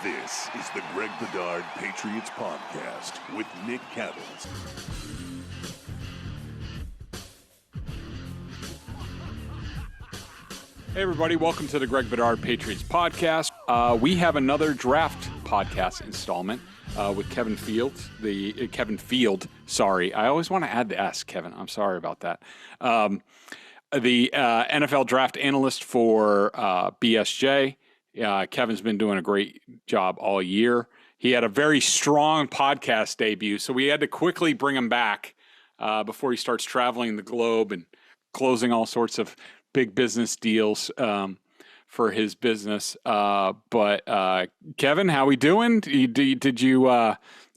This is the Greg Bedard Patriots Podcast with Nick Cavins. Hey everybody, welcome to the Greg Bedard Patriots Podcast. We have another draft podcast installment with Kevin Field. Sorry, I always want to add the S, Kevin. I'm sorry about that. The NFL draft analyst for BSJ. Kevin's been doing a great job all year. He had a very strong podcast debut, so we had to quickly bring him back before he starts traveling the globe and closing all sorts of big business deals for his business. But Kevin, how we doing? Did you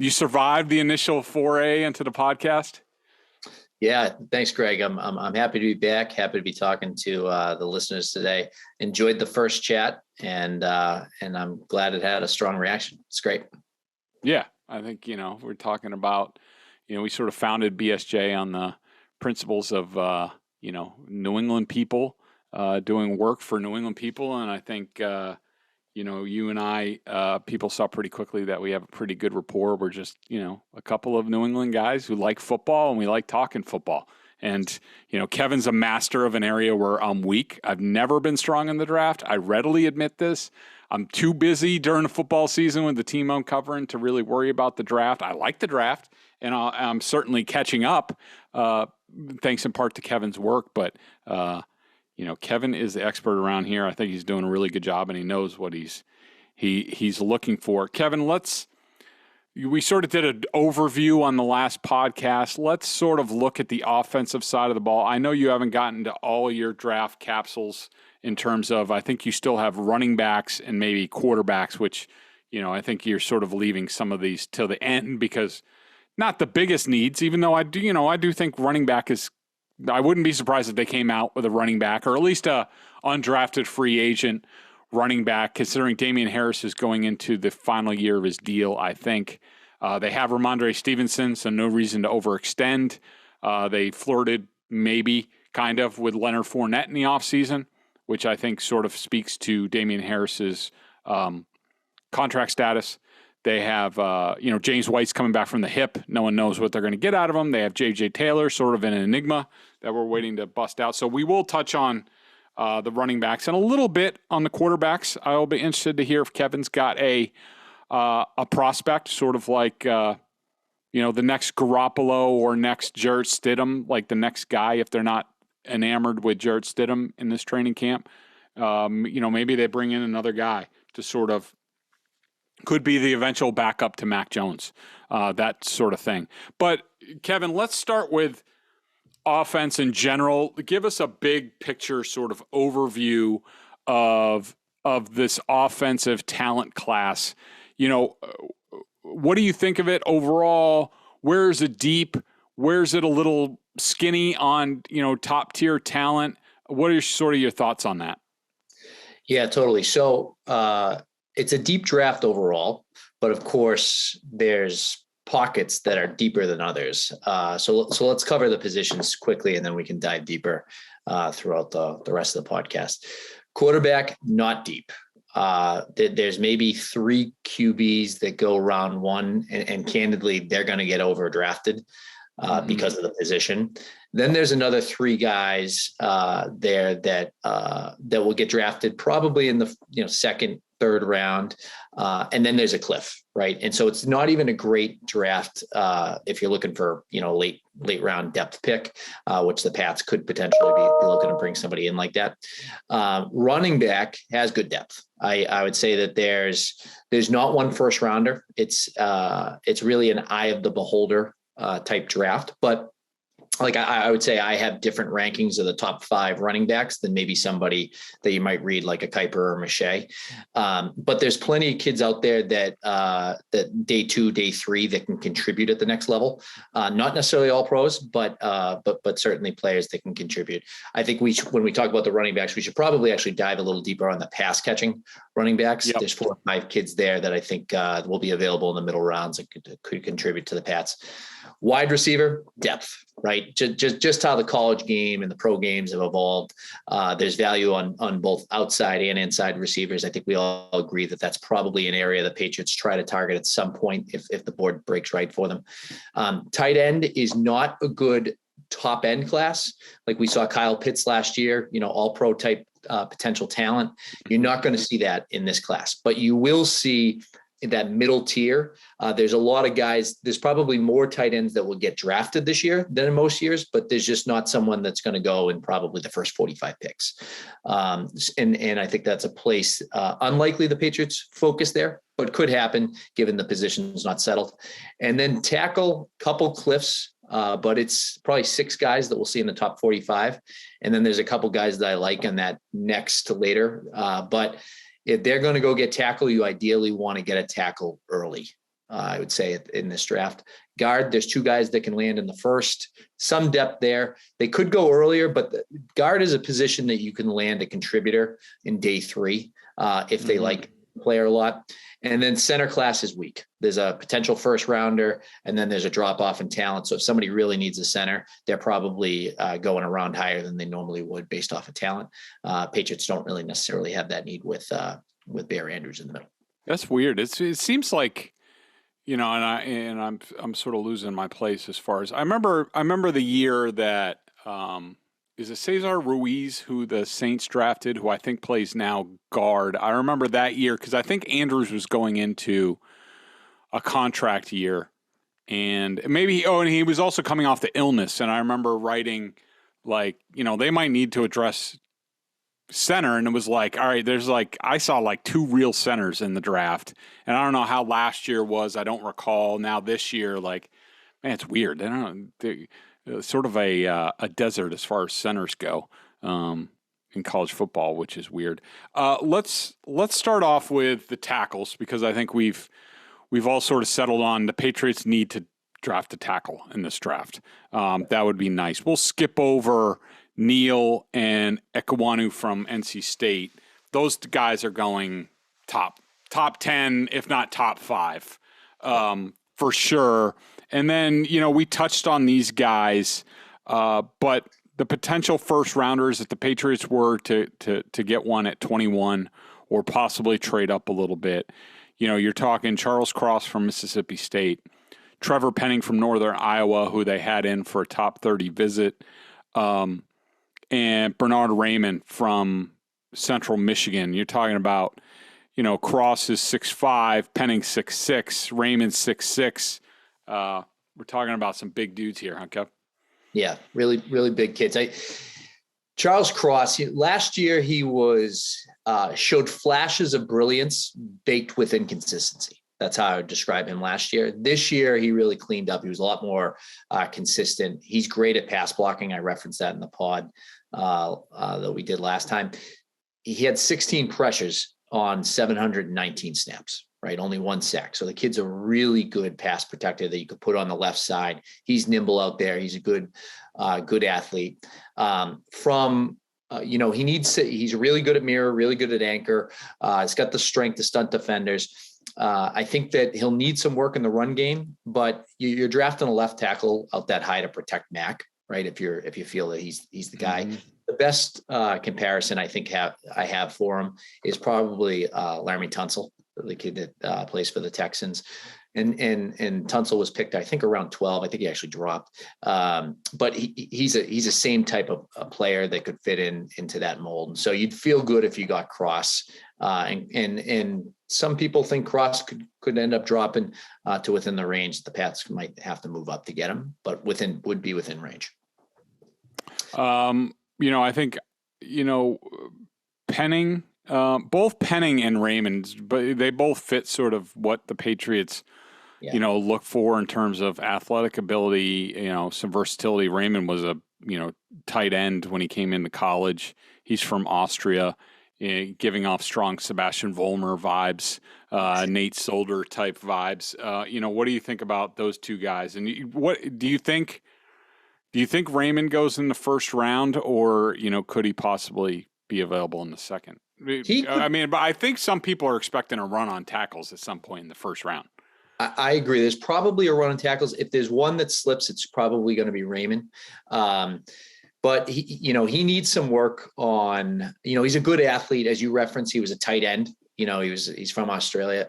survive the initial foray into the podcast? Yeah, thanks, Greg. I'm happy to be back. Happy to be talking to the listeners today. Enjoyed the first chat, and I'm glad it had a strong reaction. It's great. Yeah, I think we're talking about we sort of founded BSJ on the principles of New England people doing work for New England people, and I think you and I people saw pretty quickly that we have a pretty good rapport. We're just a couple of New England guys who like football, and we like talking football. And Kevin's a master of an area where I'm weak. I've never been strong in the draft. I readily admit this. I'm too busy during the football season with the team I'm covering to really worry about the draft. I like the draft, and I'm certainly catching up, thanks in part to Kevin's work. But Kevin is the expert around here. I think he's doing a really good job, and he knows what he's looking for. Kevin, we sort of did an overview on the last podcast. Let's sort of look at the offensive side of the ball. I know you haven't gotten to all your draft capsules in terms of, I think you still have running backs and maybe quarterbacks, which, I think you're sort of leaving some of these till the end because not the biggest needs, even though I do think running back is, I wouldn't be surprised if they came out with a running back or at least a undrafted free agent running back, considering Damian Harris is going into the final year of his deal. I think they have Ramondre Stevenson, so no reason to overextend. They flirted maybe kind of with Leonard Fournette in the offseason, which I think sort of speaks to Damian Harris's contract status. They have, James White's coming back from the hip. No one knows what they're going to get out of him. They have J.J. Taylor, sort of an enigma that we're waiting to bust out. So we will touch on the running backs and a little bit on the quarterbacks. I'll be interested to hear if Kevin's got a prospect, sort of like, the next Garoppolo or next Jarrett Stidham, like the next guy, if they're not enamored with Jarrett Stidham in this training camp. Maybe they bring in another guy to sort of could be the eventual backup to Mac Jones, that sort of thing. But Kevin, let's start with offense in general. Give us a big picture sort of overview of this offensive talent class. What do you think of it overall? Where is it deep? Where is it a little skinny on, top tier talent? What are sort of your thoughts on that? Yeah, totally. So it's a deep draft overall, but of course there's pockets that are deeper than others. So let's cover the positions quickly, and then we can dive deeper throughout the rest of the podcast. Quarterback, not deep. There's maybe 3 QBs that go round 1, and candidly, they're going to get overdrafted because of the position. Then there's another 3 guys there that will get drafted probably in the second, third round, and then there's a cliff, right? And so it's not even a great draft if you're looking for late round depth pick, which the Pats could potentially be looking to bring somebody in like that. Running back has good depth. I would say that there's not one first rounder. It's really an eye of the beholder type draft, but like I would say I have different rankings of the top 5 running backs than maybe somebody that you might read like a Kuiper or Mache. But there's plenty of kids out there that day 2, day 3 that can contribute at the next level. Not necessarily all pros, but certainly players that can contribute. I think when we talk about the running backs, we should probably actually dive a little deeper on the pass catching running backs. Yep. There's 4 or 5 kids there that I think will be available in the middle rounds and could contribute to the Pats. Wide receiver, depth, right? Just how the college game and the pro games have evolved. There's value on both outside and inside receivers. I think we all agree that that's probably an area the Patriots try to target at some point if the board breaks right for them. Tight end is not a good top end class. Like we saw Kyle Pitts last year, all pro type potential talent. You're not going to see that in this class, but you will see in that middle tier. There's a lot of guys. There's probably more tight ends that will get drafted this year than in most years, but there's just not someone that's going to go in probably the first 45 picks. And I think that's a place unlikely the Patriots focus there, but could happen given the position is not settled. And then tackle, couple cliffs, but it's probably 6 guys that we'll see in the top 45. And then there's a couple guys that I like in that next to later. But if they're going to go get tackle, you ideally want to get a tackle early. I would say in this draft. Guard, there's 2 guys that can land in the first. Some depth there. They could go earlier, but the guard is a position that you can land a contributor in day 3 if they like the player a lot. And then center class is weak. There's a potential first rounder, and then there's a drop off in talent. So if somebody really needs a center, they're probably going a round higher than they normally would based off of talent. Patriots don't really necessarily have that need with Bear Andrews in the middle. That's weird. It seems like, and I'm sort of losing my place as far as I remember the year that is it Cesar Ruiz who the Saints drafted, who I think plays now guard. I remember that year because I think Andrews was going into a contract year, and maybe and he was also coming off the illness. And I remember writing they might need to address center, and it was like, all right, there's I saw 2 real centers in the draft, and I don't know how last year was. I don't recall. Now this year, man, it's weird. I don't know. Sort of a desert as far as centers go in college football, which is weird. Let's start off with the tackles because I think we've all sort of settled on the Patriots need to draft a tackle in this draft. That would be nice. We'll skip over Neal and Ekwonu from NC State. Those guys are going top 10, if not top 5, for sure. And then, we touched on these guys, but the potential first rounders, if the Patriots were to get one at 21 or possibly trade up a little bit, you're talking Charles Cross from Mississippi State, Trevor Penning from Northern Iowa, who they had in for a top 30 visit, and Bernard Raymond from Central Michigan. You're talking about, Cross is 6'5", Penning 6'6", Raymond 6'6". We're talking about some big dudes here, huh, Kev? Yeah, really, really big kids. Charles Cross, last year he showed flashes of brilliance baked with inconsistency. That's how I would describe him last year. This year, he really cleaned up. He was a lot more consistent. He's great at pass blocking. I referenced that in the pod that we did last time. He had 16 pressures on 719 snaps. Right, only 1 sack. So the kid's a really good pass protector that you could put on the left side. He's nimble out there. He's a good athlete. He's really good at mirror, really good at anchor. He's got the strength to stunt defenders. I think that he'll need some work in the run game, but you're drafting a left tackle out that high to protect Mac, right? If you feel that he's the guy. Mm-hmm. The best comparison I think I have for him is probably Laramie Tunsil, the kid that plays for the Texans. And Tunsil was picked, I think, around 12. I think he actually dropped. But he's a same type of a player that could fit into that mold. And so you'd feel good if you got Cross. And some people think Cross could end up dropping to within the range. The Pats might have to move up to get him, but would be within range. I think, Penning, both Penning and Raymond, but they both fit sort of what the Patriots, look for in terms of athletic ability, some versatility. Raymond was a, tight end when he came into college. He's from Austria, giving off strong Sebastian Vollmer vibes, Nate Solder type vibes. What do you think about those two guys? And what do you think? Do you think Raymond goes in the first round, or could he possibly be available in the second? But I think some people are expecting a run on tackles at some point in the first round. I agree. There's probably a run on tackles. If there's one that slips, it's probably going to be Raymond. But he needs some work on, he's a good athlete. As you referenced, he was a tight end. He's from Austria,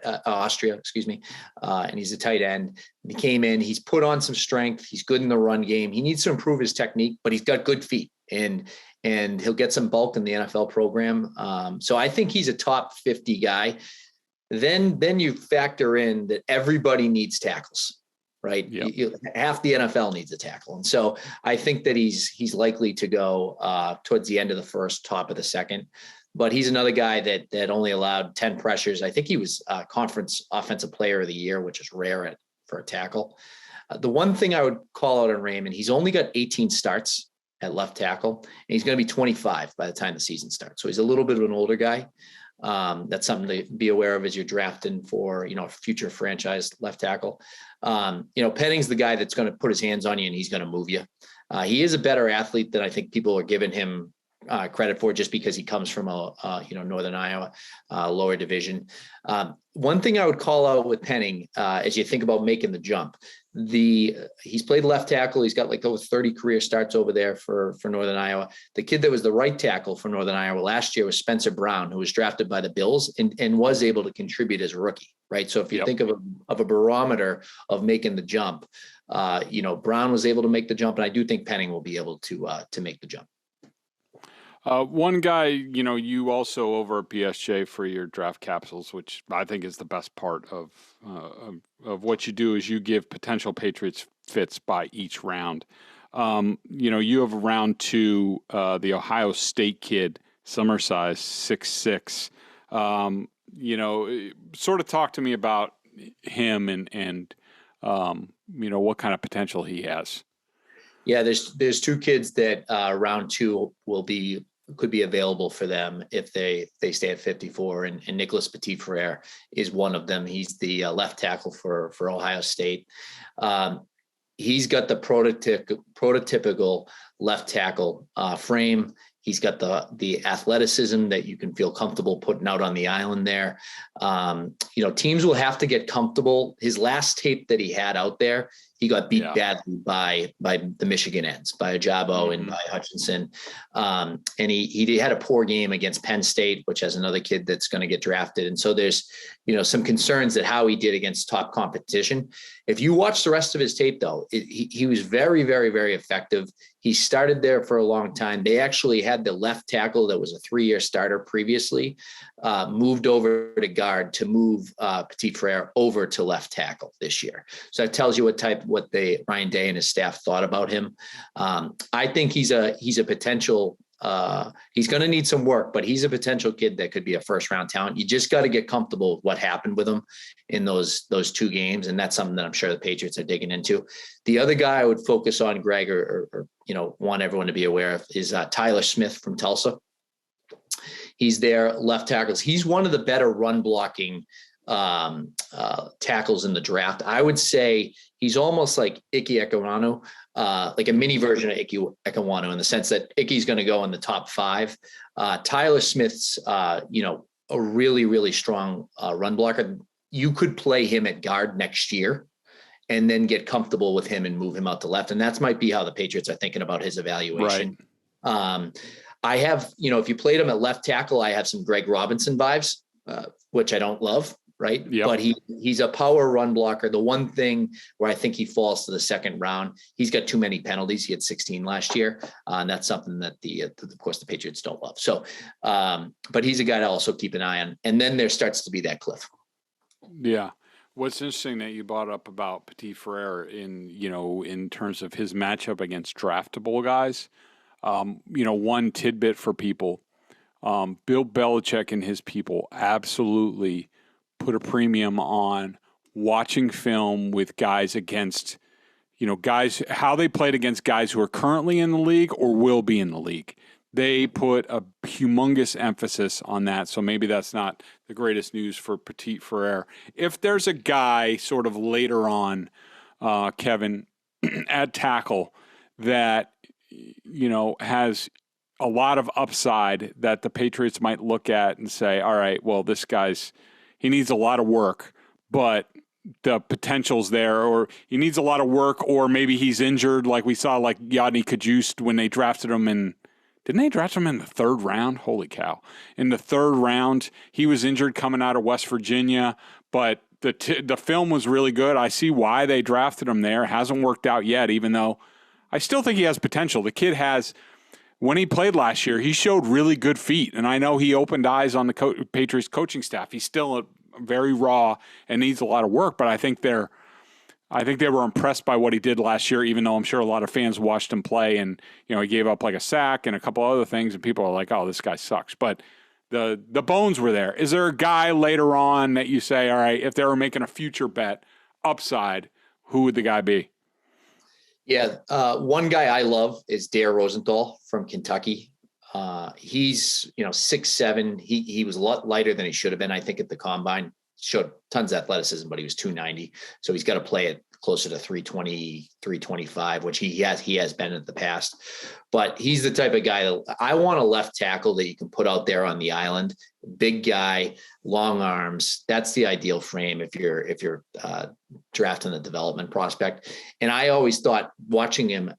excuse me. And he's a tight end. He came in, he's put on some strength. He's good in the run game. He needs to improve his technique, but he's got good feet and he'll get some bulk in the NFL program. So I think he's a top 50 guy. Then you factor in that everybody needs tackles, right? Yep. Half the NFL needs a tackle. And so I think that he's likely to go towards the end of the first, top of the second. But he's another guy that only allowed 10 pressures. I think he was conference offensive player of the year, which is rare for a tackle. The one thing I would call out on Raymond, he's only got 18 starts at left tackle, and he's going to be 25 by the time the season starts. So he's a little bit of an older guy. That's something to be aware of as you're drafting for, future franchise left tackle. Penning's the guy that's going to put his hands on you and he's going to move you. He is a better athlete than I think people are giving him credit for, just because he comes from Northern Iowa, lower division. One thing I would call out with Penning, as you think about making the jump, he's played left tackle. He's got like over 30 career starts over there for Northern Iowa. The kid that was the right tackle for Northern Iowa last year was Spencer Brown, who was drafted by the Bills and was able to contribute as a rookie, right? So if you think of a barometer of making the jump, Brown was able to make the jump, and I do think Penning will be able to make the jump. One guy, you also over at BSJ for your draft capsules, which I think is the best part of what you do, is you give potential Patriots fits by each round. You have round 2, the Ohio State kid, summer size, 6'6". Sort of talk to me about him and what kind of potential he has. Yeah, there's 2 kids that round 2 could be available for them if they stay at 54, and Nicholas Petit-Frere is one of them. He's the left tackle for Ohio State. He's got the prototypical left tackle frame. He's got the athleticism that you can feel comfortable putting out on the island there. Teams will have to get comfortable. His last tape that he had out there, he got beat badly by the Michigan ends, by Ajabo and by Hutchinson. And he had a poor game against Penn State, which has another kid that's going to get drafted. And so there's, some concerns that how he did against top competition. If you watch the rest of his tape, though, he was very, very, very effective. He started there for a long time. They actually had the left tackle that was a 3-year starter previously, moved over to guard to move Petit-Frere over to left tackle this year. So that tells you what Ryan Day and his staff thought about him. I think he's a potential. He's going to need some work, but he's a potential kid that could be a first-round talent. You just got to get comfortable with what happened with him in those 2 games, and that's something that I'm sure the Patriots are digging into. The other guy I would focus on, Greg, or want everyone to be aware of, is Tyler Smith from Tulsa. He's their left tackles. He's one of the better run blocking tackles in the draft. I would say he's almost like Ike Ekwonu, like a mini version of Ike Ekwonu, in the sense that Ike's going to go in the top 5. Tyler Smith's, a really, really strong run blocker. You could play him at guard next year and then get comfortable with him and move him out to left. And that might be how the Patriots are thinking about his evaluation. Right. I have, if you played him at left tackle, I have some Greg Robinson vibes, which I don't love. Right. Yep. But he's a power run blocker. The one thing where I think he falls to the second round, he's got too many penalties. He had 16 last year. And that's something that of course the Patriots don't love. So, but he's a guy to also keep an eye on. And then there starts to be that cliff. Yeah. What's interesting that you brought up about Petit-Frere in terms of his matchup against draftable guys. One tidbit for people, Bill Belichick and his people absolutely put a premium on watching film with guys against, guys, how they played against guys who are currently in the league or will be in the league. They put a humongous emphasis on that. So maybe that's not the greatest news for Petit-Frere. If there's a guy sort of later on, Kevin, at tackle that, has a lot of upside that the Patriots might look at and say, all right, well, he needs a lot of work, but the potential's there, or he needs a lot of work, or maybe he's injured, like we saw, like Yadni Kajust when they drafted him in. Didn't they draft him in the third round? Holy cow! In the third round, he was injured coming out of West Virginia, but the film was really good. I see why they drafted him there. It hasn't worked out yet, even though I still think he has potential. The kid has. When he played last year, he showed really good feet, and I know he opened eyes on the Patriots coaching staff. He's still very raw and needs a lot of work, but I think they were impressed by what he did last year, even though I'm sure a lot of fans watched him play, and he gave up like a sack and a couple other things, and people are like, "Oh, this guy sucks." But the bones were there. Is there a guy later on that you say, all right, if they were making a future bet upside, who would the guy be? Yeah, one guy I love is Dare Rosenthal from Kentucky. He's 6'7". He was a lot lighter than he should have been, I think, at the combine. Showed tons of athleticism, but he was 290. So he's got to play it closer to 320, 325, which he has been in the past. But he's the type of guy that I want a left tackle that you can put out there on the island. Big guy, long arms. That's the ideal frame if you're drafting a development prospect. And I always thought, watching him,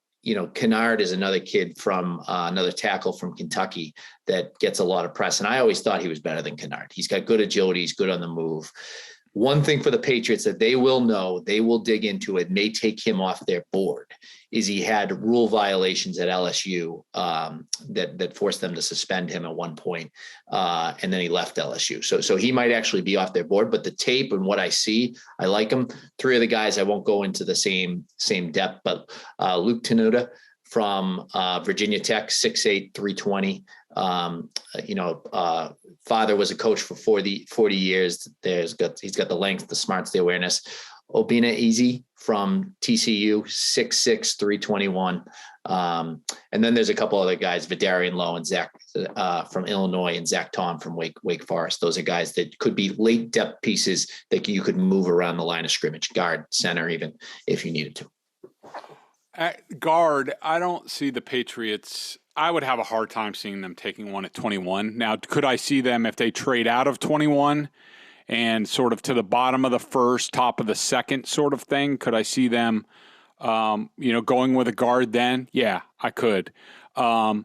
Kennard is another kid from another tackle from Kentucky that gets a lot of press. And I always thought he was better than Kennard. He's got good agility. He's good on the move. One thing for the Patriots that they will dig into, it may take him off their board, is he had rule violations at LSU that forced them to suspend him at one point, and then he left LSU. So he might actually be off their board. But the tape and what I see, I like him. Three of the guys, I won't go into the same depth, but Luke Tenuta from Virginia Tech, 6'8", 320. Father was a coach for 40 years. He's got the length, the smarts, the awareness. Obina Easy from TCU, 6'6", 321. And then there's a couple other guys, Vidarian Lowe and Zach from Illinois, and Zach Tom from Wake Forest. Those are guys that could be late depth pieces that you could move around the line of scrimmage, guard, center, even if you needed to. At guard, I don't see the Patriots. I would have a hard time seeing them taking one at 21. Now, could I see them if they trade out of 21 and sort of to the bottom of the first, top of the second sort of thing? Could I see them, going with a guard then? Yeah, I could. When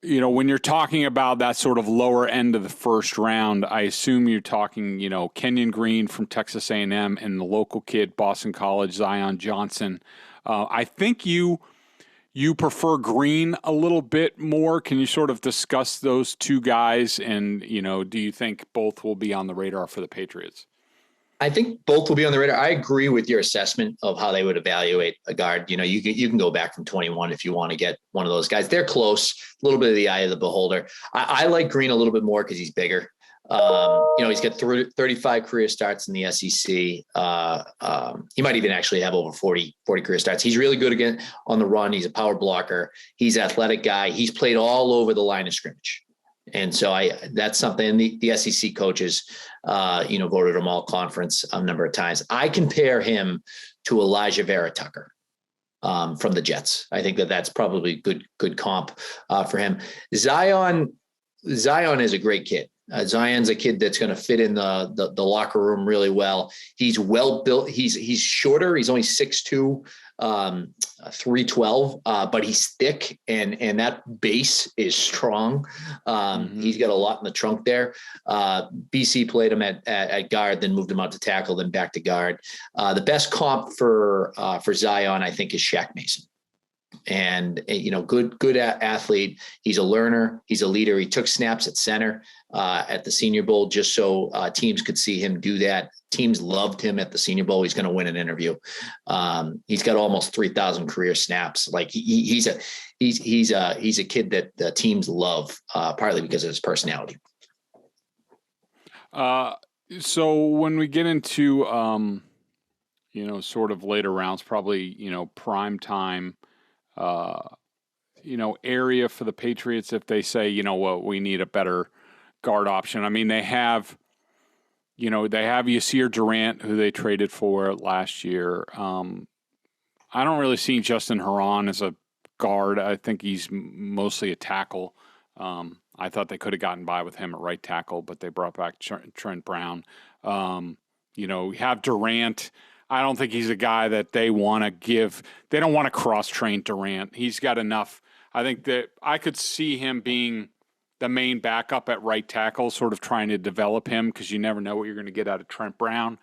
you're talking about that sort of lower end of the first round, I assume you're talking, Kenyon Green from Texas A&M and the local kid, Boston College, Zion Johnson. I think you prefer Green a little bit more. Can you sort of discuss those two guys? And, do you think both will be on the radar for the Patriots? I think both will be on the radar. I agree with your assessment of how they would evaluate a guard. You can go back from 21 if you want to get one of those guys. They're close, a little bit of the eye of the beholder. I like Green a little bit more because he's bigger. He's got 35 career starts in the SEC. He might even actually have over 40 career starts. He's really good again on the run. He's a power blocker. He's an athletic guy. He's played all over the line of scrimmage. And so that's something the SEC coaches, voted him all conference a number of times. I compare him to Elijah Vera Tucker from the Jets. I think that's probably good comp for him. Zion is a great kid. Zion's a kid that's going to fit in the locker room really well. He's well built. He's shorter. He's only 6'2", 312, but he's thick and that base is strong. He's got a lot in the trunk there. BC played him at guard, then moved him out to tackle, then back to guard. The best comp for Zion, I think, is Shaq Mason. And, good athlete. He's a learner. He's a leader. He took snaps at center at the Senior Bowl just so teams could see him do that. Teams loved him at the Senior Bowl. He's going to win an interview. He's got almost 3,000 career snaps. Like he's a kid that the teams love, partly because of his personality. So when we get into, sort of later rounds, probably, prime time, area for the Patriots, if they say, we need a better guard option. I mean, they have Yasir Durant, who they traded for last year. I don't really see Justin Herron as a guard. I think he's mostly a tackle. I thought they could have gotten by with him at right tackle, but they brought back Trent Brown. We have Durant. I don't think he's a guy that they want to give. They don't want to cross-train Durant. He's got enough. I think that I could see him being the main backup at right tackle, sort of trying to develop him because you never know what you're going to get out of Trent Brown.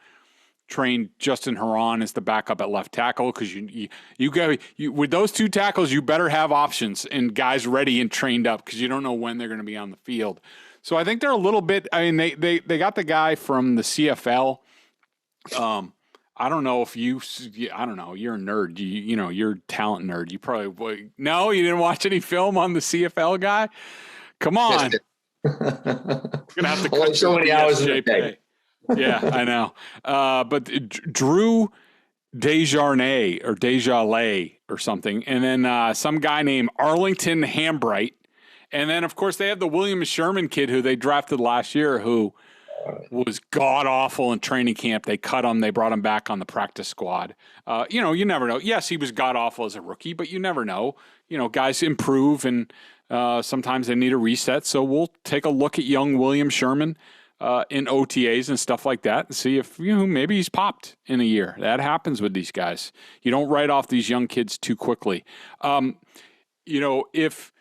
Train Justin Herron as the backup at left tackle because you go with those two tackles, you better have options and guys ready and trained up because you don't know when they're going to be on the field. So I think they're a little bit. I mean, they got the guy from the CFL. I don't know if I don't know. You're a nerd. You're a talent nerd. You probably no. You didn't watch any film on the CFL guy. Come on. Gonna have to cut so many hours in a day. Yeah, I know. But Drew Desjardins or something, and then some guy named Arlington Hambright, and then of course they have the William Sherman kid who they drafted last year who was god awful in training camp. They cut him. They brought him back on the practice squad. You never know. Yes, he was god awful as a rookie, but you never know. Guys improve, and sometimes they need a reset. So we'll take a look at young William Sherman in OTAs and stuff like that and see if maybe he's popped in a year. That happens with these guys. You don't write off these young kids too quickly. If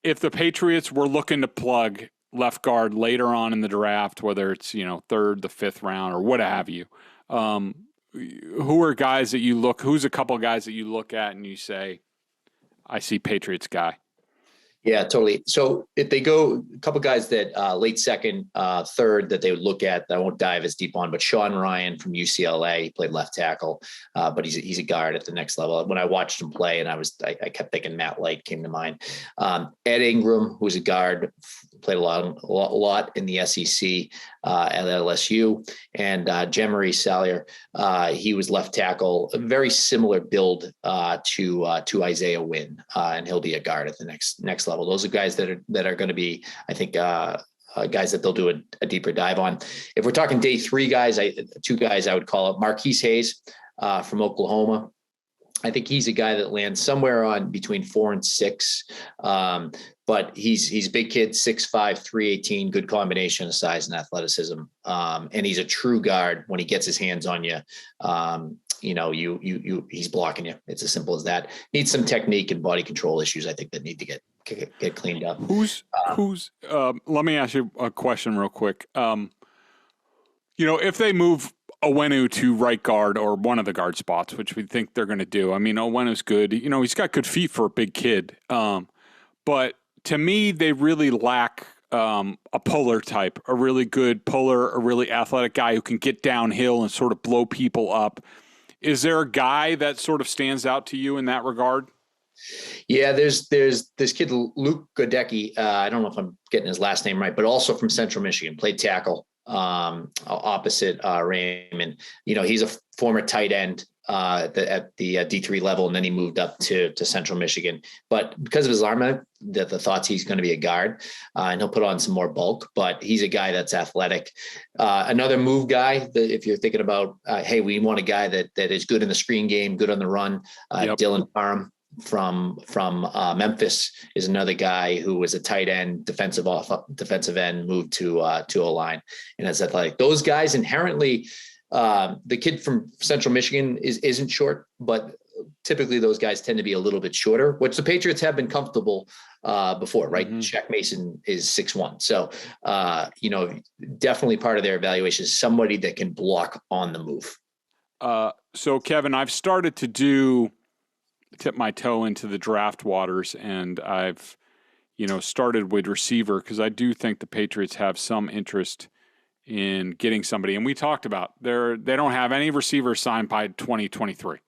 the Patriots were looking to plug left guard later on in the draft, whether it's third, the fifth round, or what have you, who are guys that you look? Who's a couple of guys that you look at and you say, I see Patriots guy? Yeah, totally. So if they go a couple guys that late second, third that they would look at, I won't dive as deep on, but Sean Ryan from UCLA, he played left tackle, but he's a guard at the next level. When I watched him play, and I kept thinking Matt Light came to mind. Ed Ingram, who's a guard, played a lot in the SEC at LSU, and Jemery Salyer, he was left tackle, a very similar build to Isaiah Wynn, and he'll be a guard at the next level. Those are guys that are going to be, I think, guys that they'll do a deeper dive on. If we're talking day three guys, two guys I would call it Marquise Hayes from Oklahoma. I think he's a guy that lands somewhere on between 4 and 6. But he's a big kid, 6'5", 318, good combination of size and athleticism. And he's a true guard when he gets his hands on you. He's blocking you. It's as simple as that. Needs some technique and body control issues, I think, that need to get cleaned up. Let me ask you a question real quick. If they move Owenu to right guard or one of the guard spots, which we think they're going to do. I mean, Owenu's good. He's got good feet for a big kid. But to me, they really lack a puller type, a really good puller, a really athletic guy who can get downhill and sort of blow people up. Is there a guy that sort of stands out to you in that regard? Yeah, there's this kid, Luke Godecki. I don't know if I'm getting his last name right, but also from Central Michigan, played tackle opposite Raymond. He's a former tight end at the D3 level, and then he moved up to Central Michigan. But because of his arm, the thoughts he's going to be a guard, and he'll put on some more bulk. But he's a guy that's athletic. Another move guy that if you're thinking about, hey, we want a guy that is good in the screen game, good on the run. Dylan Parham from Memphis is another guy who was a tight end, defensive end, moved to a line, and is athletic. Those guys inherently. The kid from Central Michigan isn't short, but typically those guys tend to be a little bit shorter, which the Patriots have been comfortable before, right? Mm-hmm. Shaq Mason is 6'1". So, definitely part of their evaluation is somebody that can block on the move. So Kevin, I've started to tip my toe into the draft waters, and I've, started with receiver because I do think the Patriots have some interest in getting somebody. And we talked about they don't have any receivers signed by 2023.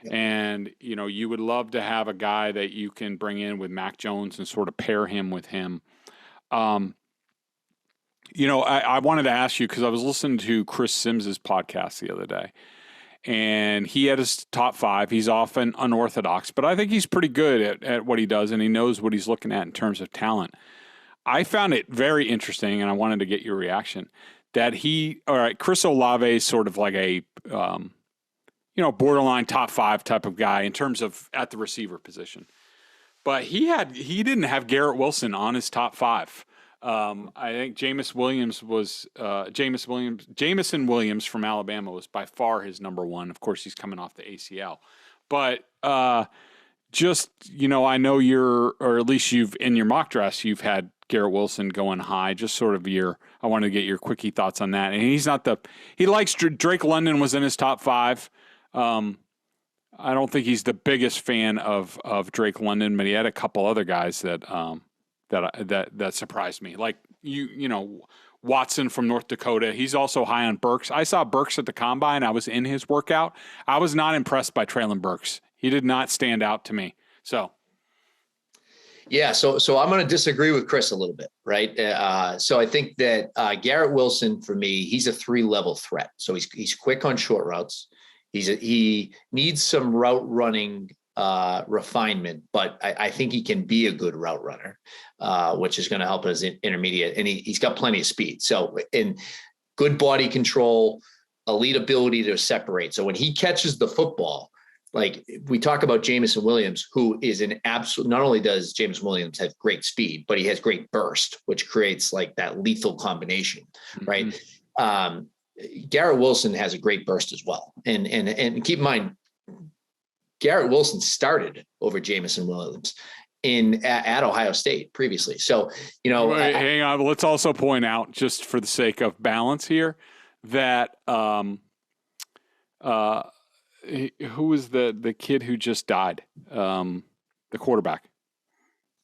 Yep. And, you would love to have a guy that you can bring in with Mac Jones and sort of pair him with him. I wanted to ask you, because I was listening to Chris Sims's podcast the other day, and he had his top 5. He's often unorthodox, but I think he's pretty good at what he does, and he knows what he's looking at in terms of talent. I found it very interesting, and I wanted to get your reaction, that Chris Olave is sort of like a, borderline top 5 type of guy in terms of at the receiver position. But he didn't have Garrett Wilson on his top 5. I think Jameson Williams from Alabama was by far his number one. Of course, he's coming off the ACL, but just, I know or at least in your mock drafts, you've had Garrett Wilson going high. Just sort of I wanted to get your quickie thoughts on that. And he likes Drake London was in his top 5. I don't think he's the biggest fan of Drake London, but he had a couple other guys that surprised me. Like Watson from North Dakota. He's also high on Burks. I saw Burks at the combine. I was in his workout. I was not impressed by Traylon Burks. He did not stand out to me. So. Yeah, so I'm going to disagree with Chris a little bit, right? So I think that Garrett Wilson, for me, he's a 3-level threat. So he's quick on short routes. He needs some route running refinement, but I think he can be a good route runner, which is going to help as intermediate. And he's got plenty of speed. So in good body control, elite ability to separate. So when he catches the football, like we talk about Jameson Williams, who is an absolute, not only does Jameson Williams have great speed, but he has great burst, which creates like that lethal combination, right? Mm-hmm. Garrett Wilson has a great burst as well. And keep in mind, Garrett Wilson started over Jameson Williams at Ohio State previously. So, Wait, hang on. Let's also point out, just for the sake of balance here, that who was the kid who just died? The quarterback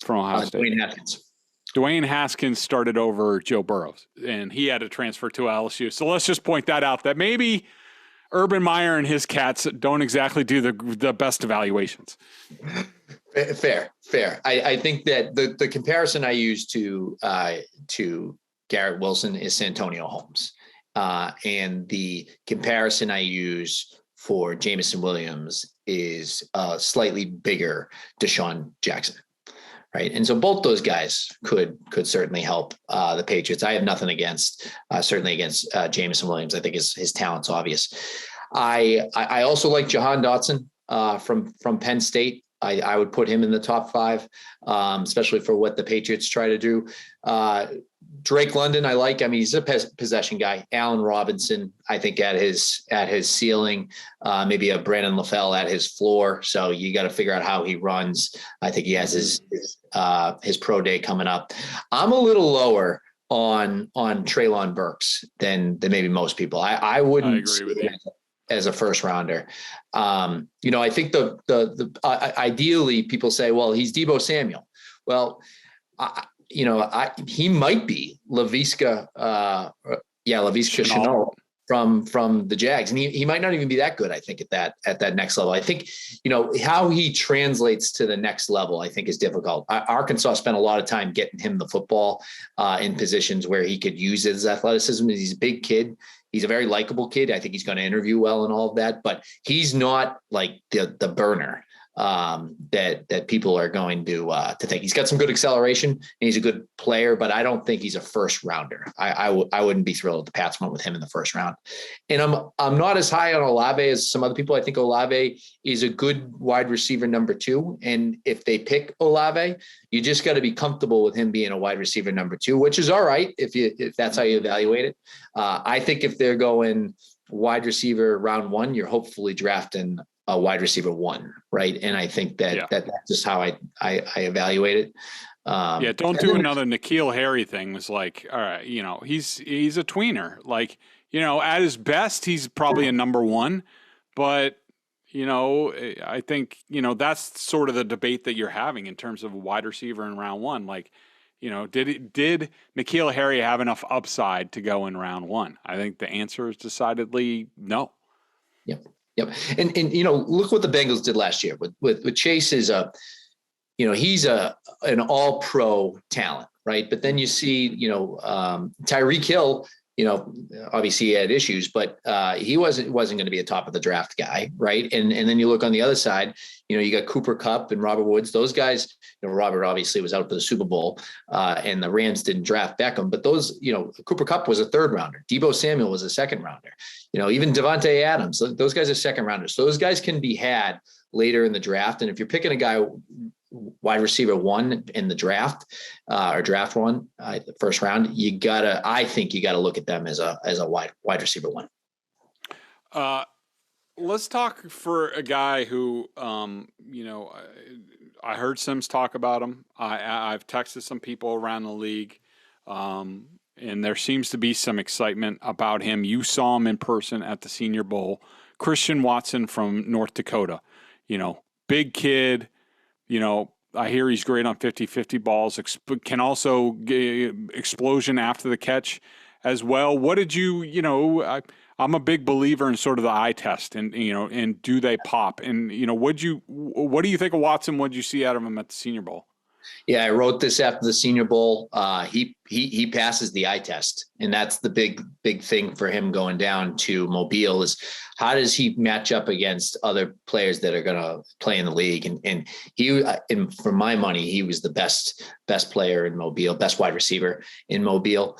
from Ohio State. Dwayne Haskins. Dwayne Haskins started over Joe Burrows, and he had to transfer to LSU. So let's just point that out, that maybe Urban Meyer and his cats don't exactly do the best evaluations. Fair. I think that the comparison I use to Garrett Wilson is Santonio Holmes. And the comparison I use for Jameson Williams is a slightly bigger Deshaun Jackson. Right. And so both those guys could certainly help the Patriots. I have nothing certainly against Jameson Williams. I think his talent's obvious. I also like Jahan Dotson from Penn State. I would put him in the top 5, especially for what the Patriots try to do. Drake London, I like. I mean, he's a possession guy. Allen Robinson, I think at his ceiling, maybe a Brandon LaFell at his floor. So you got to figure out how he runs. I think he has his pro day coming up. I'm a little lower on Traylon Burks than maybe most people. I wouldn't agree with you as a first rounder. I think ideally people say, well, he's Deebo Samuel. Well, he might be Laviska Shenault from the Jags, and he might not even be that good. I think at that next level. I think how he translates to the next level, I think, is difficult. Arkansas spent a lot of time getting him the football in positions where he could use his athleticism. He's a big kid. He's a very likable kid. I think he's going to interview well and all of that, but he's not like the burner that people are going to think. He's got some good acceleration and he's a good player, but I don't think he's a first rounder. I wouldn't be thrilled if the Pats went with him in the first round. And I'm not as high on Olave as some other people. I think Olave is a good wide receiver number 2. And if they pick Olave, you just got to be comfortable with him being a wide receiver number 2, which is all right if that's how you evaluate it. I think if they're going wide receiver round 1, you're hopefully drafting a wide receiver 1, right? And I think that's just how I evaluate it. Don't do another N'Keal Harry thing. Was like, all right, he's a tweener. Like, at his best, he's probably a number 1, but I think that's sort of the debate that you're having in terms of a wide receiver in round 1. Like, did N'Keal Harry have enough upside to go in round 1? I think the answer is decidedly no. Yep. And look what the Bengals did last year with Chase is he's an all pro talent, right? But then you see, Tyreek Hill, obviously he had issues, but he wasn't going to be a top of the draft guy. Right. And then you look on the other side, you got Cooper Kupp and Robert Woods, those guys. Robert obviously was out for the Super Bowl and the Rams didn't draft Beckham, but those, Cooper Kupp was a 3rd rounder. Deebo Samuel was a 2nd rounder. Even Devontae Adams, those guys are 2nd rounders. So those guys can be had later in the draft. And if you're picking a guy wide receiver 1 in the draft or draft 1, the first round, I think you gotta look at them as a wide receiver 1. Let's talk for a guy who, I heard Sims talk about him. I've texted some people around the league, and there seems to be some excitement about him. You saw him in person at the Senior Bowl. Christian Watson from North Dakota, big kid, I hear he's great on 50-50 balls, can also get explosion after the catch as well. What did I'm a big believer in sort of the eye test and do they pop? And, what do you think of Watson? What did you see out of him at the Senior Bowl? Yeah, I wrote this after the Senior Bowl. He passes the eye test, and that's the big thing for him going down to Mobile is how does he match up against other players that are going to play in the league? And for my money, he was the best player in Mobile, best wide receiver in Mobile.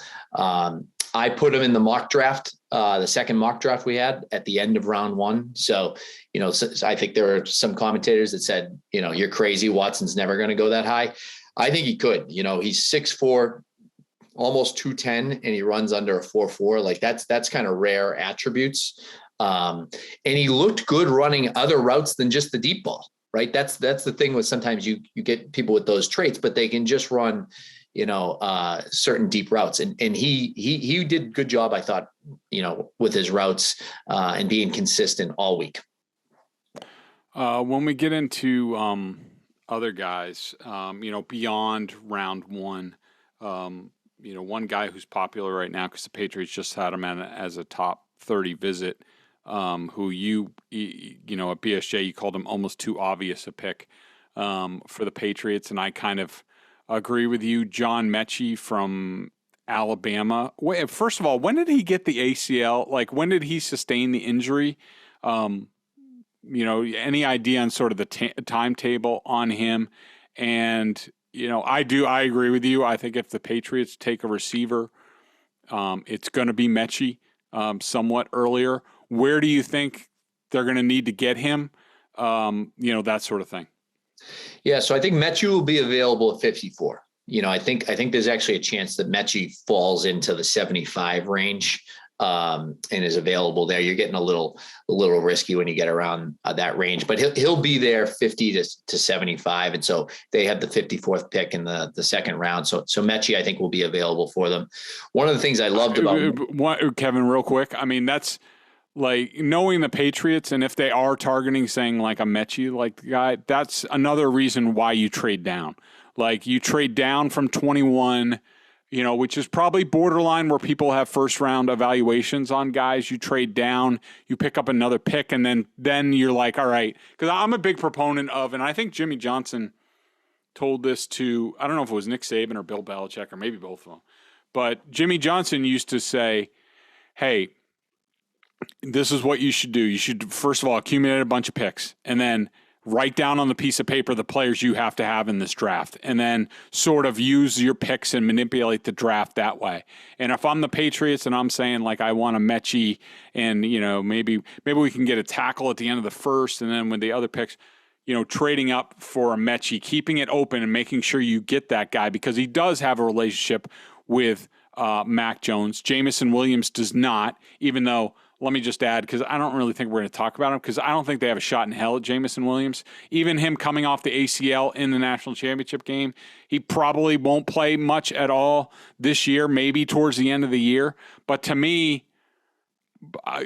I put him in the mock draft, the second mock draft we had at the end of round 1. So, I think there are some commentators that said, you're crazy. Watson's never going to go that high. I think he could. He's 6'4", almost 210, and he runs under a 4.4. Like that's kind of rare attributes. And he looked good running other routes than just the deep ball, right? That's the thing with sometimes you get people with those traits, but they can just run certain deep routes. And he did a good job, I thought, with his routes and being consistent all week. When we get into other guys, beyond round 1, one guy who's popular right now because the Patriots just had him as a top 30 visit, who at BSJ, you called him almost too obvious a pick for the Patriots. And I kind of agree with you. John Mechie from Alabama. Wait, first of all, when did he get the ACL? Like, when did he sustain the injury? Any idea on sort of the timetable on him? And, I agree with you. I think if the Patriots take a receiver, it's going to be Mechie somewhat earlier. Where do you think they're going to need to get him? That sort of thing. Yeah, so I think Mechie will be available at 54. I think there's actually a chance that Mechie falls into the 75 range and is available there. You're getting a little risky when you get around that range, but he'll be there 50 to 75, and so they have the 54th pick in the second round. So Mechie, I think, will be available for them. One of the things I loved about Kevin, real quick. I mean, that's like knowing the Patriots, and if they are targeting saying like a Mechie like guy, that's another reason why you trade down. Like you trade down from 21, which is probably borderline where people have first round evaluations on guys. You trade down, you pick up another pick, and then you're like, all right, because I'm a big proponent of, and I think Jimmy Johnson told this to, I don't know if it was Nick Saban or Bill Belichick or maybe both of them, but Jimmy Johnson used to say, hey, this is what you should do. You should, first of all, accumulate a bunch of picks and then write down on the piece of paper the players you have to have in this draft, and then sort of use your picks and manipulate the draft that way. And if I'm the Patriots and I'm saying like I want a Mechie and maybe we can get a tackle at the end of the first, and then with the other picks, trading up for a Mechie, keeping it open and making sure you get that guy because he does have a relationship with Mac Jones. Jamison Williams does not, even though, let me just add, because I don't really think we're going to talk about him, because I don't think they have a shot in hell at Jamison Williams. Even him coming off the ACL in the national championship game, he probably won't play much at all this year, maybe towards the end of the year. But to me,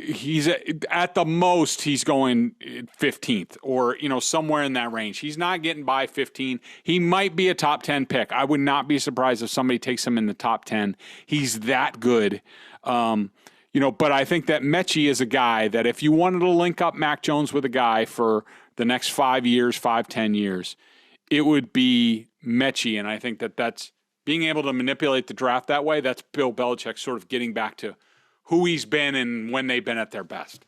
he's at the most, he's going 15th or, somewhere in that range. He's not getting by 15. He might be a top 10 pick. I would not be surprised if somebody takes him in the top 10. He's that good. But I think that Mechie is a guy that if you wanted to link up Mac Jones with a guy for the next 10 years, it would be Mechie. And I think that that's being able to manipulate the draft that way. That's Bill Belichick sort of getting back to who he's been and when they've been at their best.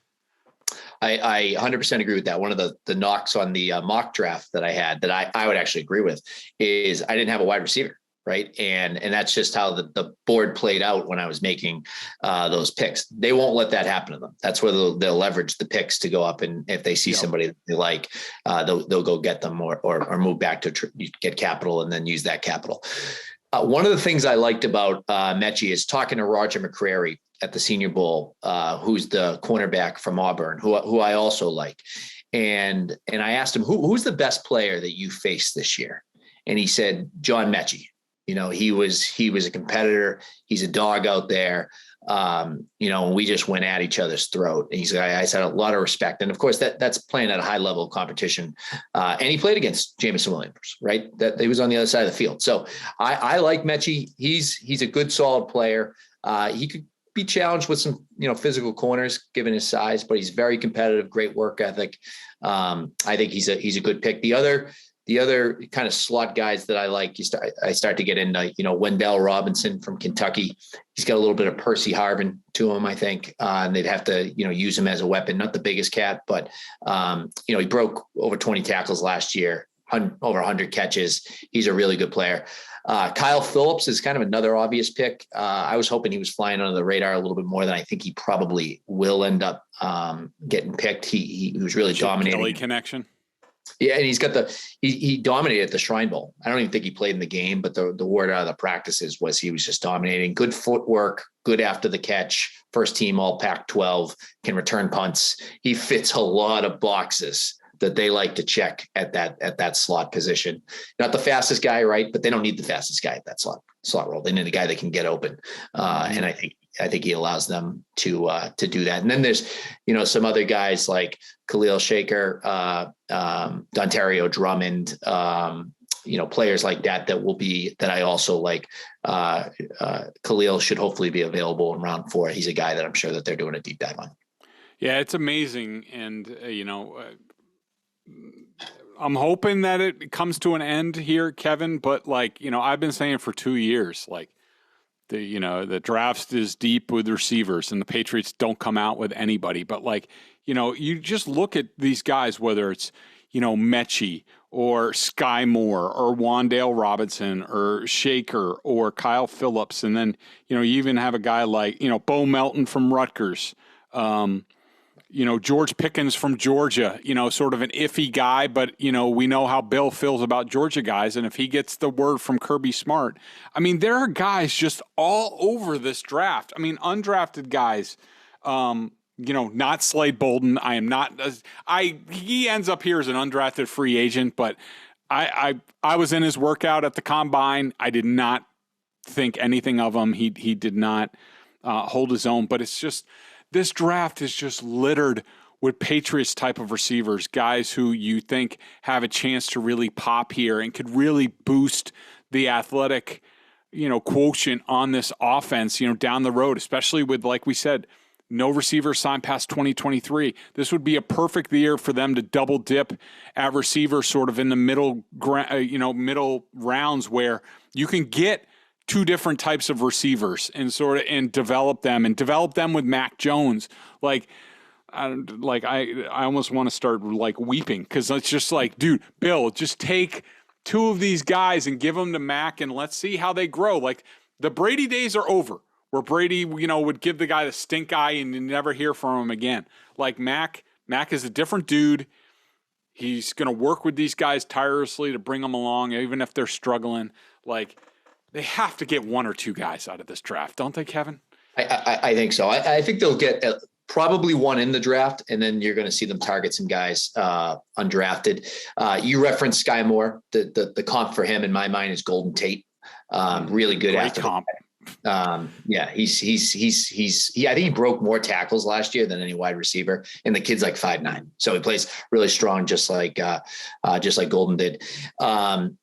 I 100% agree with that. One of the knocks on the mock draft that I had that I would actually agree with is I didn't have a wide receiver. right? And that's just how the board played out when I was making those picks. They won't let that happen to them. That's where they'll leverage the picks to go up, and if they see somebody that they like, they'll go get them or move back to get capital and then use that capital. One of the things I liked about Mechie is talking to Roger McCreary at the Senior Bowl, who's the cornerback from Auburn, who I also like. And I asked him, who's the best player that you faced this year? And he said, John Mechie. He was a competitor. He's a dog out there. We just went at each other's throat. And I had a lot of respect. And of course that's playing at a high level of competition. And he played against Jameson Williams, right? That he was on the other side of the field. So I like Mechie. He's a good, solid player. He could be challenged with some, physical corners given his size, but he's very competitive, great work ethic. I think he's a good pick. The other kind of slot guys that I like, I start to get into, Wendell Robinson from Kentucky. He's got a little bit of Percy Harvin to him, I think. And they'd have to, use him as a weapon. Not the biggest cat, but, he broke over 20 tackles last year, over 100 catches. He's a really good player. Kyle Phillips is kind of another obvious pick. I was hoping he was flying under the radar a little bit more than I think he probably will end up getting picked. He was really dominating. Kelly connection. Yeah, and he's got he dominated at the Shrine Bowl. I don't even think he played in the game, but the word out of the practices was he was just dominating. Good footwork, good after the catch, first team all Pac-12, can return punts. He fits a lot of boxes that they like to check at that slot position. Not the fastest guy, right? But they don't need the fastest guy at that slot role. They need a guy that can get open. And I think he allows them to do that. And then there's, some other guys like Khalil Shaker, Dontario Drummond, players like that I also like. Khalil should hopefully be available in round 4. He's a guy that I'm sure that they're doing a deep dive on. Yeah, it's amazing. And, I'm hoping that it comes to an end here, Kevin, but I've been saying for 2 years, the draft is deep with receivers and the Patriots don't come out with anybody. But you just look at these guys, whether it's, Mechie or Sky Moore or Wandale Robinson or Shaker or Kyle Phillips. And then, you even have a guy like, Bo Melton from Rutgers, George Pickens from Georgia, sort of an iffy guy, but, we know how Bill feels about Georgia guys. And if he gets the word from Kirby Smart, there are guys just all over this draft. Undrafted guys, not Slade Bolden. I am not, he ends up here as an undrafted free agent, but I was in his workout at the combine. I did not think anything of him. He did not hold his own, but it's just, this draft is just littered with Patriots type of receivers, guys who you think have a chance to really pop here and could really boost the athletic, quotient on this offense, down the road, especially with, like we said, no receiver signed past 2023. This would be a perfect year for them to double dip at receiver sort of in the middle rounds where you can get 2 different types of receivers and develop them with Mac Jones. I almost want to start weeping because it's just dude, Bill, just take 2 of these guys and give them to Mac and let's see how they grow. The Brady days are over where Brady, would give the guy the stink eye and you never hear from him again. Mac is a different dude. He's going to work with these guys tirelessly to bring them along, even if they're struggling. They have to get 1 or 2 guys out of this draft, don't they, Kevin? I think so. I think they'll get probably 1 in the draft, and then you're going to see them target some guys undrafted. You referenced Sky Moore. The comp for him in my mind is Golden Tate. Really good after comp. Yeah, he's I think he broke more tackles last year than any wide receiver, and the kid's 5'9", so he plays really strong, just like Golden did. And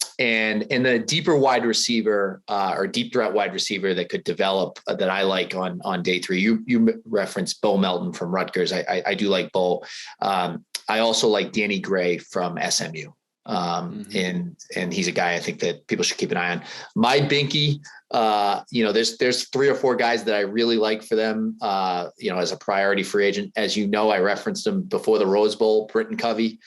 the deeper wide receiver or deep threat wide receiver that could develop that I like on day 3. You referenced Bo Melton from Rutgers. I do like Bo. I also like Danny Gray from SMU. And he's a guy I think that people should keep an eye on. My binky, there's 3 or 4 guys that I really like for them, as a priority free agent. As you know, I referenced him before the Rose Bowl. Britton Covey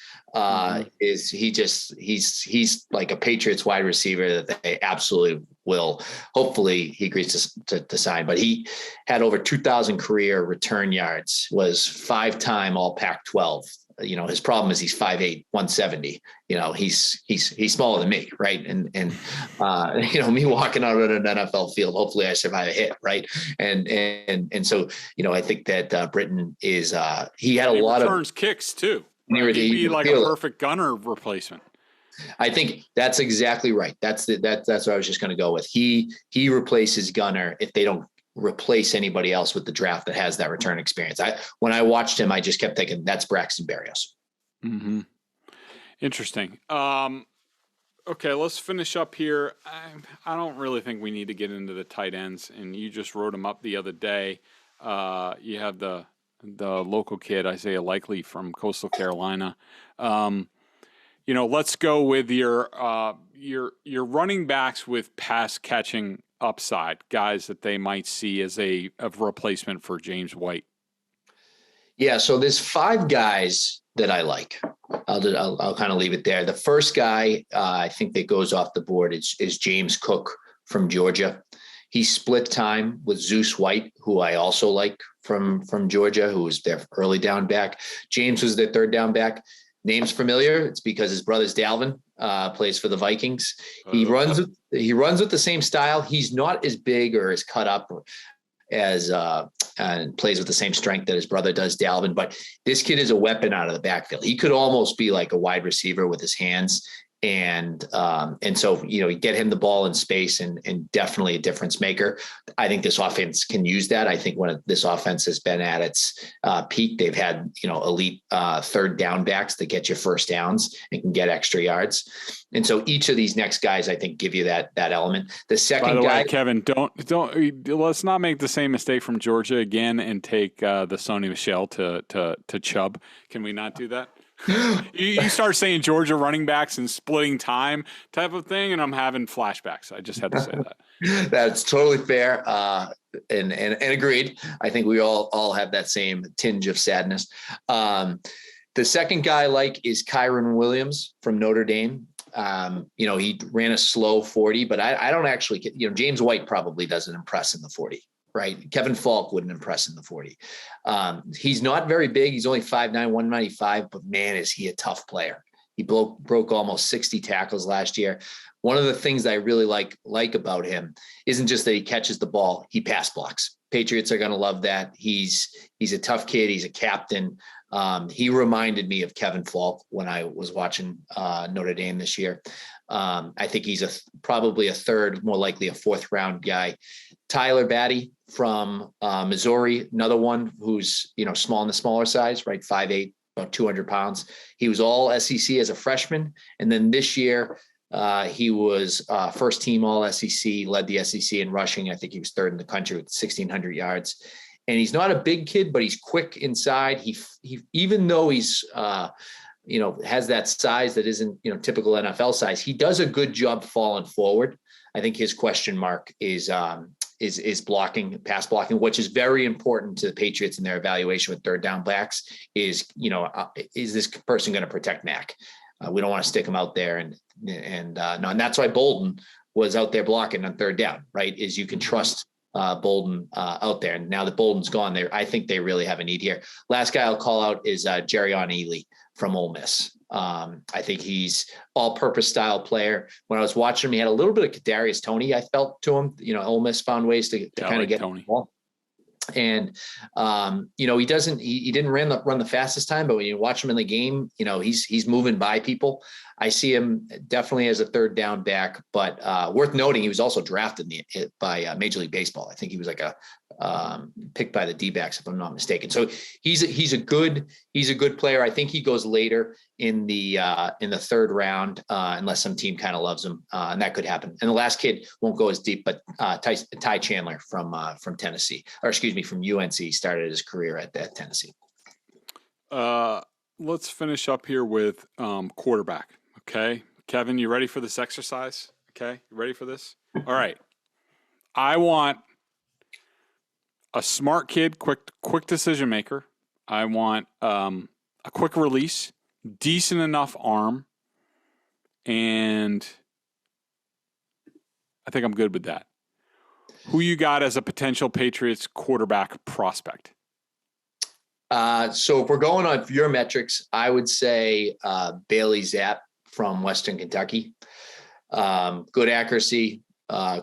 he's like a Patriots wide receiver that they absolutely will. Hopefully he agrees to sign, but he had over 2,000 career return yards, was 5-time all Pac-12. His problem is he's 5'8", 170. He's smaller than me, right? And me walking out on an NFL field, hopefully I survive a hit, right? And so I think that Britton is he had a lot of returns kicks too. Right? He'd be like a perfect gunner replacement. I think that's exactly right. That's what I was just going to go with. He replaces Gunner if they don't replace anybody else with the draft that has that return experience. When I watched him, I just kept thinking that's Braxton Berrios. Mm-hmm. Interesting. Okay, let's finish up here. I don't really think we need to get into the tight ends, and you just wrote them up the other day. You have the local kid, Isaiah Likely from Coastal Carolina. Let's go with your running backs with pass catching upside, guys that they might see as a replacement for James White. Yeah, so there's 5 guys that I like. I'll kind of leave it there. The first guy I think that goes off the board is James Cook from Georgia. He split time with Zeus White, who I also like from Georgia, who was their early down back. James was their third down back. Name's familiar. It's because his brother's Dalvin plays for the Vikings. He runs with the same style. He's not as big or as cut up as and plays with the same strength that his brother does, Dalvin. But this kid is a weapon out of the backfield. He could almost be like a wide receiver with his hands. And so, you get him the ball in space and definitely a difference maker. I think this offense can use that. I think when this offense has been at its peak, they've had, elite third down backs that get you first downs and can get extra yards. And so each of these next guys, I think, give you that element. The second By the guy, way, Kevin, don't let's not make the same mistake from Georgia again and take the Sony Michel to Chubb. Can we not do that? You start saying Georgia running backs and splitting time type of thing, and I'm having flashbacks. I just had to say that. That's totally fair, and agreed. I think we all have that same tinge of sadness. The second guy I like is Kyron Williams from Notre Dame. He ran a slow 40, but I don't actually get, James White probably doesn't impress in the 40. Right. Kevin Falk wouldn't impress in the 40. He's not very big. He's only 5'9", 195, but man, is he a tough player. He broke almost 60 tackles last year. One of the things that I really like about him isn't just that he catches the ball, he pass blocks. Patriots are going to love that. He's a tough kid. He's a captain. He reminded me of Kevin Falk when I was watching Notre Dame this year. I think he's probably a third, more likely a 4th round guy. Tyler Batty from Missouri, another one who's, small in the smaller size, right? 5'8", about 200 pounds. He was all SEC as a freshman. And then this year he was first team all SEC, led the SEC in rushing. I think he was 3rd in the country with 1,600 yards. And he's not a big kid, but he's quick inside. He even though he's, has that size that isn't, typical NFL size, he does a good job falling forward. I think his question mark is blocking, pass blocking, which is very important to the Patriots in their evaluation with third down backs is this person going to protect Mac? We don't want to stick him out there. And that's why Bolden was out there blocking on third down, right? Is you can trust Bolden out there. And now that Bolden's gone there, I think they really have a need here. Last guy I'll call out is Jerrion Ely from Ole Miss. I think he's all-purpose style player. When I was watching him, he had a little bit of Kadarius Toney, I felt, to him. Ole Miss found ways to kind of get Tony. The ball. And he didn't run the fastest time, but when you watch him in the game, he's moving by people. I see him definitely as a third down back, but worth noting, he was also drafted by Major League Baseball. I think he was like a picked by the D-backs, if I'm not mistaken. So he's a good player. I think he goes later in the 3rd round, unless some team kind of loves him, and that could happen. And the last kid won't go as deep, but Ty Chandler from Tennessee, or excuse me, from UNC, started his career at Tennessee. Let's finish up here with quarterback. Okay. Kevin, you ready for this exercise? Okay. You ready for this? All right. I want a smart kid, quick decision maker. I want a quick release, decent enough arm, and I think I'm good with that. Who you got as a potential Patriots quarterback prospect? So if we're going on your metrics, I would say Bailey Zapp from Western Kentucky. Good accuracy,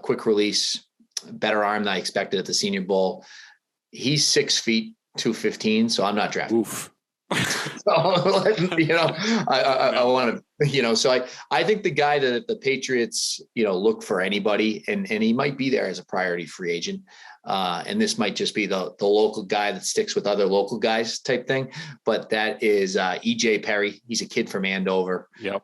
quick release, better arm than I expected at the Senior Bowl. He's 6 feet, 215, so I'm not drafting. Oof. So, I want to, so I think the guy that the Patriots, look for anybody, and he might be there as a priority free agent. And this might just be the local guy that sticks with other local guys type thing. But that is EJ Perry. He's a kid from Andover. Yep.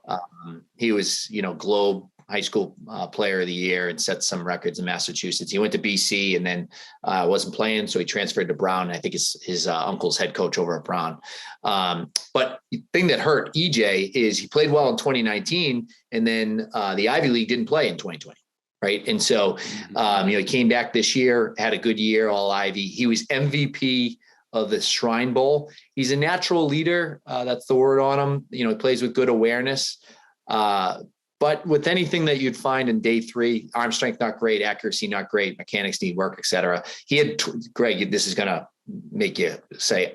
He was, Globe High School Player of the Year and set some records in Massachusetts. He went to BC and then wasn't playing, so he transferred to Brown. I think his uncle's head coach over at Brown. But the thing that hurt EJ is he played well in 2019, and then the Ivy League didn't play in 2020. Right. And so, he came back this year, had a good year, all Ivy. He was MVP of the Shrine Bowl. He's a natural leader. That's the word on him. He plays with good awareness. But with anything that you'd find in day 3, arm strength, not great, accuracy, not great, mechanics need work, et cetera. He had, Greg, this is going to make you say,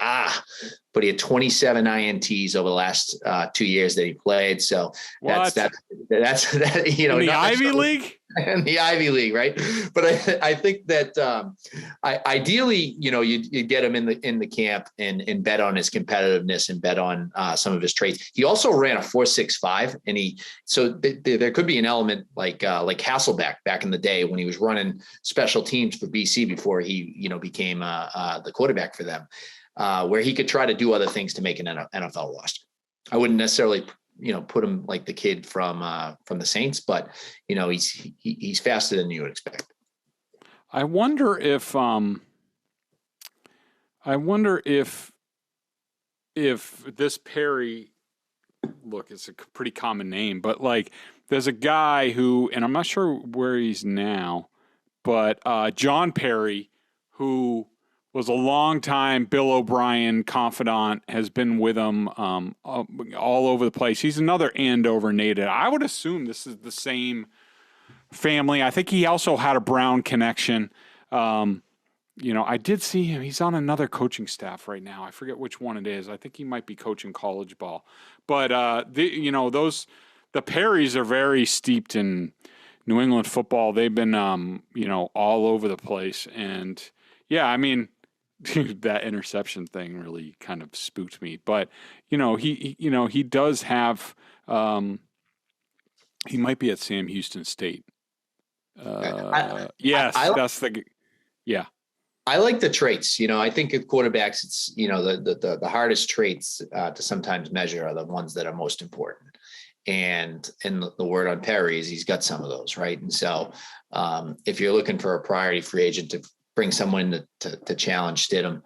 but he had 27 INTs over the last 2 years that he played. So that's in the Ivy League. In the Ivy League, right? But I think that ideally, you get him in the camp and bet on his competitiveness and bet on some of his traits. He also ran a 4.65, and there could be an element like Hasselbeck back in the day when he was running special teams for BC before he became the quarterback for them, where he could try to do other things to make an NFL roster. I wouldn't necessarily put him like the kid from the Saints, but he's faster than you would expect. I wonder if this Perry, look, it's a pretty common name, but like there's a guy who, and I'm not sure where he's now, but John Perry, who was a long-time Bill O'Brien confidant, has been with him all over the place. He's another Andover native. I would assume this is the same family. I think he also had a Brown connection. I did see him. He's on another coaching staff right now. I forget which one it is. I think he might be coaching college ball. But, the Perrys are very steeped in New England football. They've been, all over the place. And, yeah, I mean, that interception thing really kind of spooked me, but he does have, he might be at Sam Houston State. Yes, yeah. I like the traits. I think at quarterbacks, it's the hardest traits to sometimes measure are the ones that are most important. And the word on Perry is he's got some of those, right? And so if you're looking for a priority free agent to bring someone to challenge Stidham,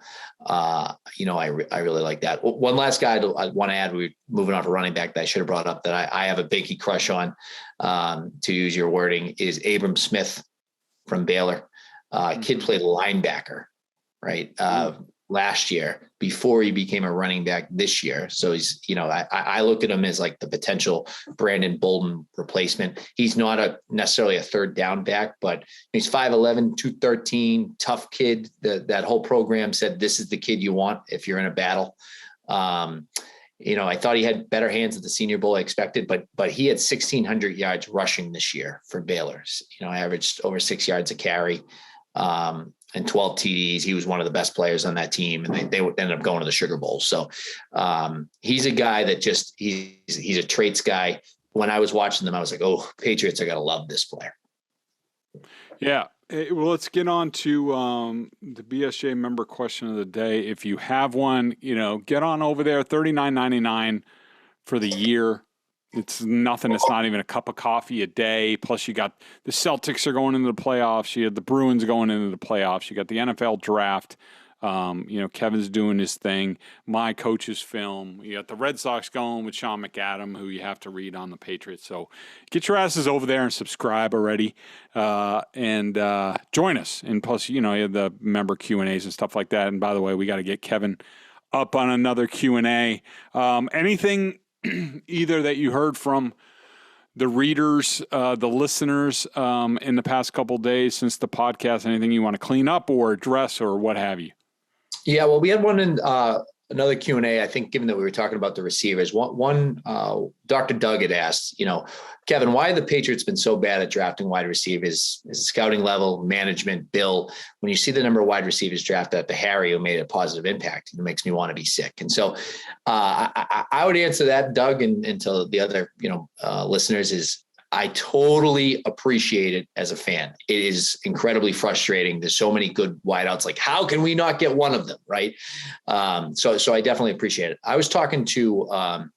I really like that. One last guy I want to add, we're moving on to running back that I should have brought up that I have a biggie crush on, to use your wording, is Abram Smith from Baylor. Kid played linebacker, right? Last year before he became a running back this year. So he's, I look at him as like the potential Brandon Bolden replacement. He's not necessarily a third down back, but he's 5'11", 213, tough kid. That whole program said, this is the kid you want if you're in a battle. I thought he had better hands at the Senior Bowl I expected, but he had 1,600 yards rushing this year for Baylor. Averaged over 6 yards a carry. And 12 TDs. He was one of the best players on that team, and they ended up going to the Sugar Bowl. So he's a guy that he's a traits guy. When I was watching them, I was like, oh, Patriots are going to love this player. Yeah. Well, let's get on to the BSJ member question of the day. If you have one, get on over there, $39.99 for the year. It's nothing. It's not even a cup of coffee a day. Plus, you got the Celtics are going into the playoffs. You have the Bruins going into the playoffs. You got the NFL draft. Kevin's doing his thing. My coach's film. You got the Red Sox going with Sean McAdam, who you have to read on the Patriots. So get your asses over there and subscribe already, and join us. And plus, you have the member Q&As and stuff like that. And by the way, we got to get Kevin up on another Q&A. Anything either that you heard from the readers, the listeners in the past couple of days since the podcast, anything you want to clean up or address or what have you? Yeah, well, we had one in another Q&A, I think, given that we were talking about the receivers. One Dr. Doug had asked, Kevin, why have the Patriots been so bad at drafting wide receivers? Is it scouting level, management, Bill? When you see the number of wide receivers drafted at the Harry who made a positive impact, it makes me want to be sick. And so I would answer that, Doug, and to the other listeners is, I totally appreciate it as a fan. It is incredibly frustrating. There's so many good wideouts. Like, how can we not get one of them, right? So I definitely appreciate it. I was talking to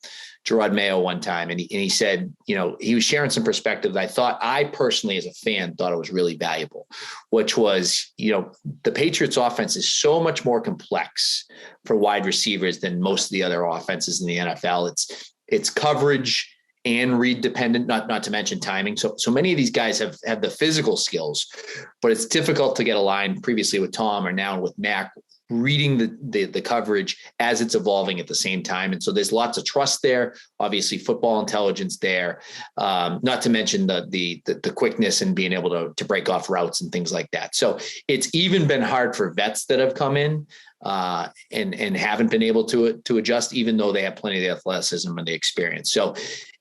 Gerard Mayo one time, and he said, he was sharing some perspectives. I personally, as a fan, thought it was really valuable, which was, the Patriots offense is so much more complex for wide receivers than most of the other offenses in the NFL. It's coverage and read dependent, not to mention timing. So many of these guys have the physical skills, but it's difficult to get aligned previously with Tom or now with Mac, reading the coverage as it's evolving at the same time. And so there's lots of trust there, obviously football intelligence there, not to mention the quickness and being able to break off routes and things like that. So it's even been hard for vets that have come in and haven't been able to adjust, even though they have plenty of the athleticism and the experience. So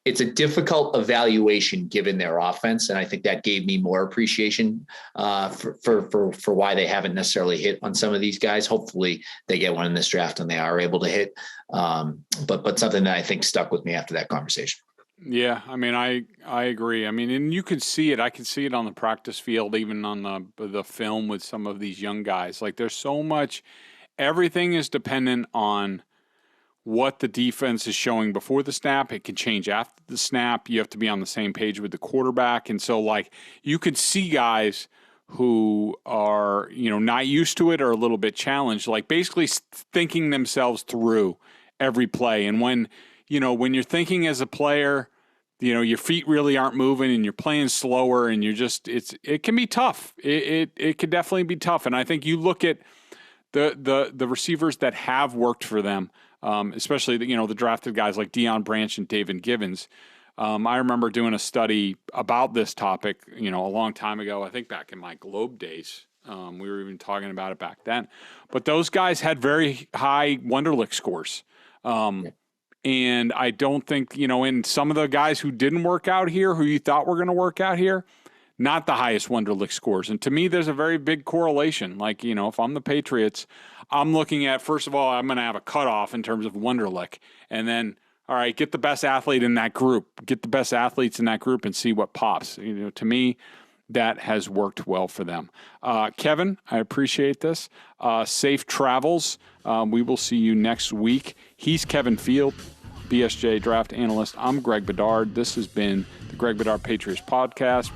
it's a difficult evaluation given their offense. And I think that gave me more appreciation for why they haven't necessarily hit on some of these guys. Hopefully they get one in this draft and they are able to hit. But something that I think stuck with me after that conversation. Yeah, I mean, I agree. I mean, and you could see it. I could see it on the practice field, even on the film with some of these young guys. Like, there's so much. Everything is dependent on what the defense is showing before the snap. It can change after the snap. You have to be on the same page with the quarterback. And so, like, you could see guys who are, not used to it or a little bit challenged, like basically thinking themselves through every play. And when you're thinking as a player, your feet really aren't moving and you're playing slower and it can be tough. It could definitely be tough. And I think you look at the receivers that have worked for them, especially the drafted guys like Deion Branch and David Givens. I remember doing a study about this topic, a long time ago, I think back in my Globe days. We were even talking about it back then. But those guys had very high Wonderlic scores. And I don't think, in some of the guys who didn't work out here, who you thought were going to work out here, not the highest Wonderlic scores. And to me, there's a very big correlation. Like, if I'm the Patriots, I'm looking at, first of all, I'm going to have a cutoff in terms of Wonderlic. And then, all right, get the best athlete in that group. Get the best athletes in that group and see what pops. To me, that has worked well for them. Kevin, I appreciate this. Safe travels. We will see you next week. He's Kevin Field, BSJ Draft Analyst. I'm Greg Bedard. This has been the Greg Bedard Patriots Podcast.